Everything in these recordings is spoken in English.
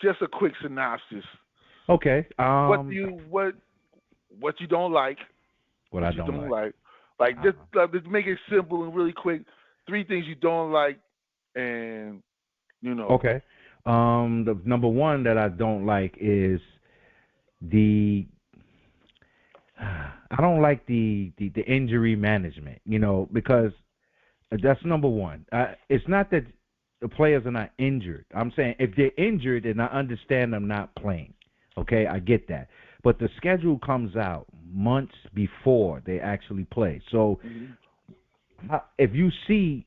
just a quick synopsis. Okay. What you don't like, What what I you don't don't like. like. Like Uh, just make it simple and really quick. Three things you don't like, and you know. okay. The number one that I don't like is the I don't like the injury management, because that's number one. It's not that the players are not injured. I'm saying if they're injured, then I understand them not playing. Okay, I get that. But the schedule comes out months before they actually play. So Mhm. if you see,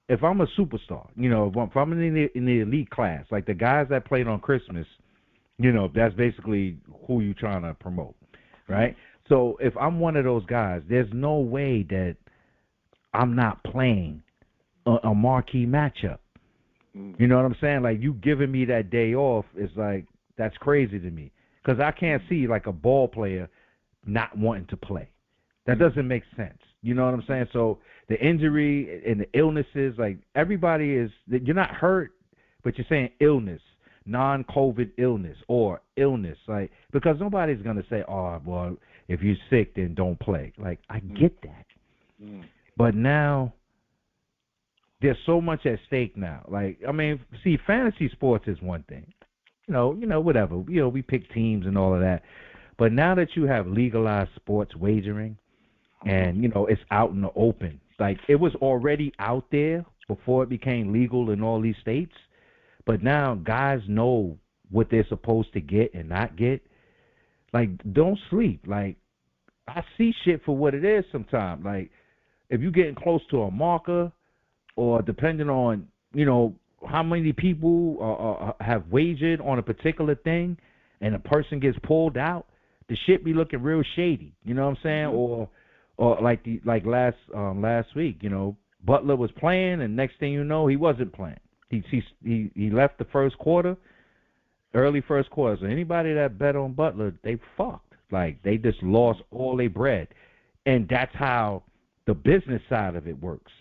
if I'm a superstar, if I'm in the elite class, like the guys that played on Christmas, that's basically who you trying to promote, Mhm. right? So if I'm one of those guys, there's no way that I'm not playing a marquee matchup. Mhm. You know what I'm saying? Like you giving me that day off is like that's crazy to me because I can't Mhm. see like a ball player not wanting to play. That Mhm. doesn't make sense. You know what I'm saying? So the injury and the illnesses, like everybody is, you're not hurt, but you're saying illness, non-COVID illness or illness, like because nobody's gonna say, oh, well, if you're sick, then don't play. Like I Mhm. get that, Mhm. but now there's so much at stake now. Like I mean, see, fantasy sports is one thing. Whatever. We pick teams and all of that. But now that you have legalized sports wagering, Mhm. and it's out in the open. Like it was already out there before it became legal in all these states, but now guys know what they're supposed to get and not get. Like don't sleep. Like I see shit for what it is sometimes. Like if you're getting close to a marker or depending on, how many people have wagered on a particular thing and a person gets pulled out, the shit be looking real shady. You know what I'm saying? Mhm. Or like last week, Butler was playing and next thing you know he wasn't playing. He left the first quarter, early first quarter. So anybody that bet on Butler, they fucked. Like they just lost all their bread. And that's how the business side of it works.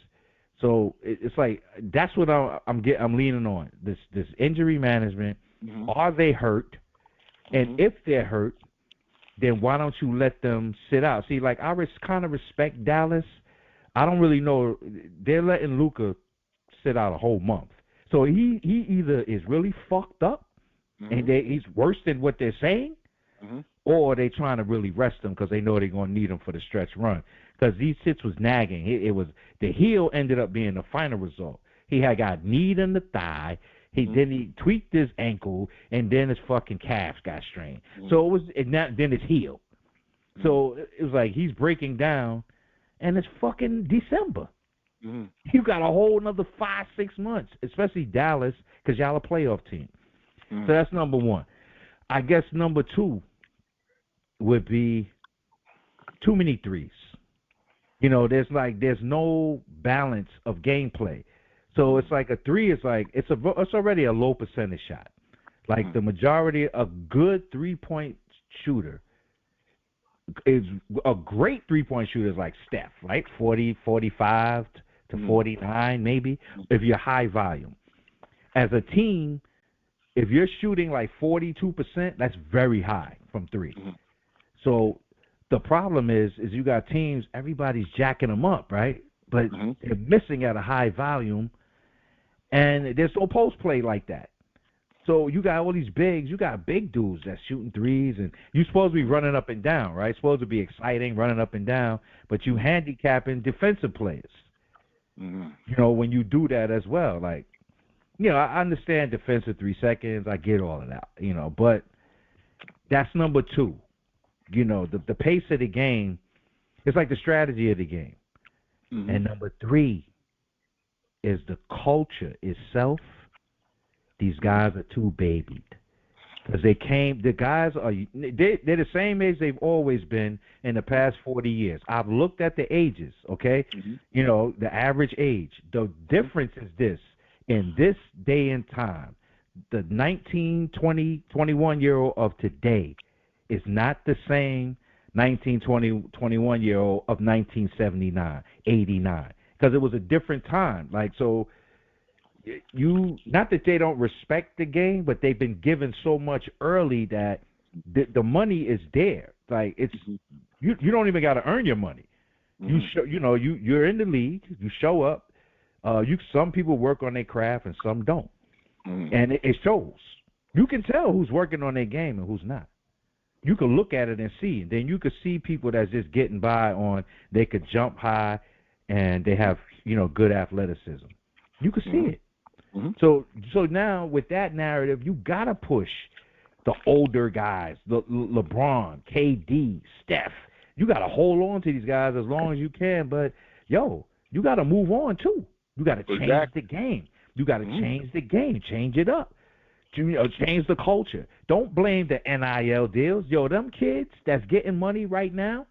So it's like that's what I'm leaning on. This injury management. Mhm. Are they hurt? And Mhm. if they're hurt, then why don't you let them sit out? See, like I kind of respect Dallas. I don't really know. They're letting Luka sit out a whole month. So he either is really fucked up and Mhm. he's worse than what they're saying, Mhm. or they trying to really rest him because they know they're going to need him for the stretch run. Because these shits was nagging. It was the heel ended up being the final result. He had got kneed in the thigh. Mhm. He tweaked his ankle, and then his fucking calf got strained. Mhm. So it was, and then his heel. Mhm. So it was like he's breaking down, and it's fucking December. Mhm. You got a whole another 5-6 months, especially Dallas, because y'all a playoff team. So Mhm. that's number one. I guess number two would be too many threes. There's no balance of gameplay. So it's Mhm. like a three is like it's already a low percentage shot. Like Mhm. the majority of good 3-point shooter is a great 3-point shooter is like Steph, right? 40, 45 to Mhm. 49 maybe if you're high volume. As a team, if you're shooting like 42%, that's very high from 3. Mhm. So the problem is you got teams, everybody's jacking them up, right? But Mhm. they're missing at a high volume, and there's no post play like that. So you got all these bigs, you got big dudes that's shooting threes, and you're supposed to be running up and down, right? Supposed to be exciting, running up and down, but you Mhm. handicapping defensive players. Mhm. When you do that as well, like I understand defensive 3 seconds, I get all of that, but that's number two. The pace of the game. It's like the strategy of the game. Mhm. And number three is the culture itself. These Mhm. guys are too babied. Because the guys they're the same age they've always been in the past 40 years. I've looked at the ages, okay? Mhm. The average age. The Mhm. difference is this. In this day and time, the 19, 20, 21-year-old of today is not the same 19, 20, 21-year-old of 1979, 89. Because it was a different time. Like, so you not that they don't respect the game, but they've been given so much early that the money is there. Like it's you don't even got to earn your money. You show you're in the league. You show up. Some people work on their craft and some don't, and it shows. You can tell who's working on their game and who's not. You can look at it and see. And then you could see people that's just getting by on they could jump high and they have good athleticism. You could see it. So now with that narrative, you gotta push the older guys, the LeBron, KD, Steph. You gotta hold on to these guys as long as you can. But you gotta move on too. You gotta change the game. You gotta change the game. Change it up. Change the culture. Don't blame the NIL deals. Them kids that's getting money right now,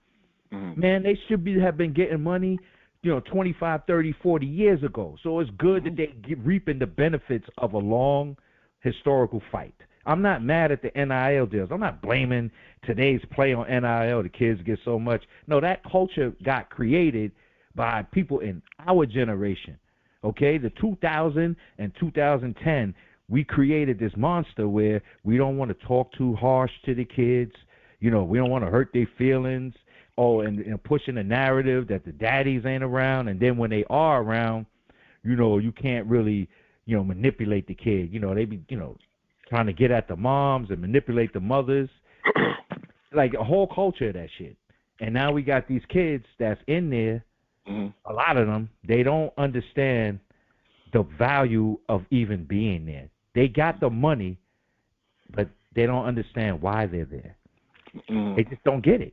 man, they should have been getting money 25, 30, 40 years ago. So it's good that they reaping the benefits of a long historical fight. I'm not mad at the NIL deals. I'm not blaming today's play on NIL. The kids get so much. No, that culture got created by people in our generation. Okay, the 2000 and 2010, we created this monster where we don't want to talk too harsh to the kids. We don't want to hurt their feelings. Oh, and pushing the narrative that the daddies ain't around, and then when they are around, you can't really, manipulate the kid. They be, trying to get at the moms and manipulate the mothers, like a whole culture of that shit. And now we got these kids that's in there. A lot of them, they don't understand the value of even being there. They got the money, but they don't understand why they're there. They just don't get it.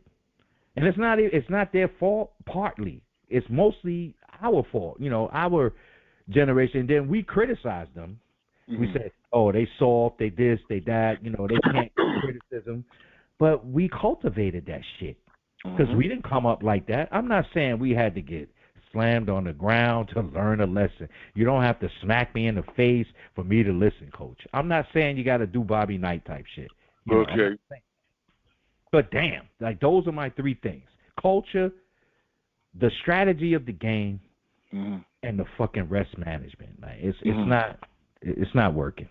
And it's not their fault partly. It's mostly our fault, our generation. Then we criticize them. We say, oh, they soft, they this, they that, they can't get criticism. But we cultivated that shit because we didn't come up like that. I'm not saying we had to get slammed on the ground to learn a lesson. You don't have to smack me in the face for me to listen, Coach. I'm not saying you got to do Bobby Knight type shit. Okay. But damn, like those are my three things: culture, the strategy of the game, and the fucking rest management. Like it's not working.